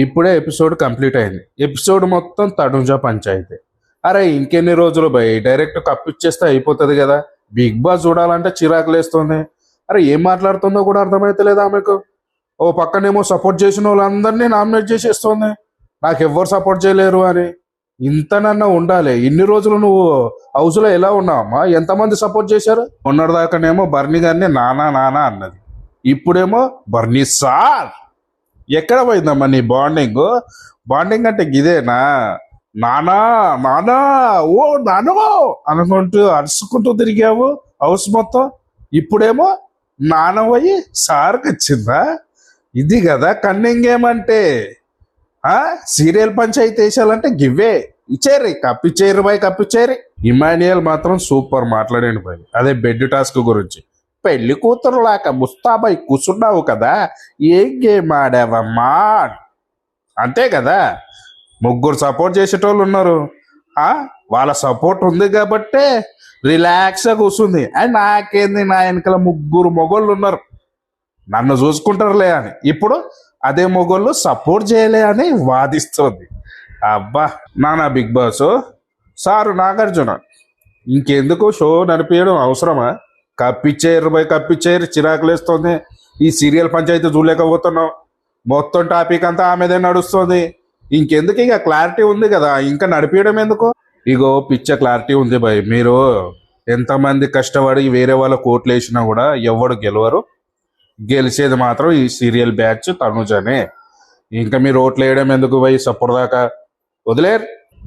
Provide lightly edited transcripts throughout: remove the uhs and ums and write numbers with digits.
ఇప్పుడే episode complete అయింది. Episode మొత్తం తనుజ పంచాయితీ. అరే ఇంకెన్ని రోజులు భయ్, డైరెక్ట్ కప్పిచ్చేస్తే అయిపోతుంది కదా. బిగ్ బాస్ చూడాలంటే చిరాకులేస్తుంది. అరే ఏం మాట్లాడుతుందో కూడా అర్థమైతలేదు ఆమెకు. ఓ పక్కనేమో సపోర్ట్ చేసిన వాళ్ళందరినీ నామినేట్ చేసేస్తుంది, నాకు ఎవ్వరు సపోర్ట్ చేయలేరు అని. ఇంతనన్నా ఉండాలి. ఇన్ని రోజులు నువ్వు హౌస్లో ఎలా ఉన్నావమ్మా? ఎంతమంది సపోర్ట్ చేశారు? మొన్నటిదాకానేమో బర్నీ గారిని నానా నానా అన్నది, ఇప్పుడేమో బర్నీ సార్. ఎక్కడ పోయిందమ్మా నీ బాండింగ్? బాండింగ్ అంటే గిదేనా? నానా నానా ఓ నానో అనుకుంటూ అరుచుకుంటూ తిరిగావు హౌస్ మొత్తం. ఇప్పుడేమో నానవయ్యి సార్కి వచ్చిందా? ఇది కదా కన్నింగ్ ఏమంటే. సీరియల్ పంచాయతీ వేసాలంటే గివ్వే ఇచ్చేరి, కప్పిచ్చేరు బాయ్, కప్పిచ్చేరి. ఇమాన్యుయల్ మాత్రం సూపర్ మాట్లాడండి బాయ్. అదే బెడ్ టాస్క్ గురించి. పెళ్లి కూతురు లాక ముస్తాబాయ్ కూర్చున్నావు కదా, ఏం గేమ్ ఆడావమ్మా? అంతే కదా. ముగ్గురు సపోర్ట్ చేసేటోళ్ళు ఉన్నారు. వాళ్ళ సపోర్ట్ ఉంది కాబట్టే రిలాక్స్గా కూర్చుంది. అండ్ నాకేంది, నా వెనకాల ముగ్గురు మొగోళ్ళు ఉన్నారు, నన్ను చూసుకుంటారులే అని. ఇప్పుడు అదే మొగోళ్ళు సపోర్ట్ చేయలే అని వాదిస్తుంది. అబ్బా నానా బిగ్ బాస్ సారు నాగార్జున, ఇంకెందుకు షో నడిపించడం అవసరమా? కప్పిచ్చేయరు బై, కప్పిచ్చేయరు. చిరాకులేస్తుంది. ఈ సీరియల్ పంచాయతీ చూడలేకపోతున్నాం. మొత్తం టాపిక్ అంతా ఆమెదే నడుస్తుంది. ఇంకెందుకు? ఇక క్లారిటీ ఉంది కదా, ఇంకా నడిపించడం ఎందుకు? ఇగో పిచ్చ క్లారిటీ ఉంది భయ్. మీరు ఎంతమంది కష్టపడి వేరే వాళ్ళ కోట్లు వేసినా కూడా ఎవడు గెలవరు. గెలిచేది మాత్రం ఈ సీరియల్ బ్యాచ్ తనుజనే. ఇంకా మీరు ఓట్లు వేయడం ఎందుకు భయ్? సపోర్ట్ దాకా వదిలేరు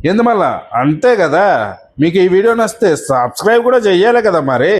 ఎందు మళ్ళా. అంతే కదా. మీకు ఈ వీడియో నచ్చితే సబ్స్క్రైబ్ కూడా చెయ్యాలి కదా మరి.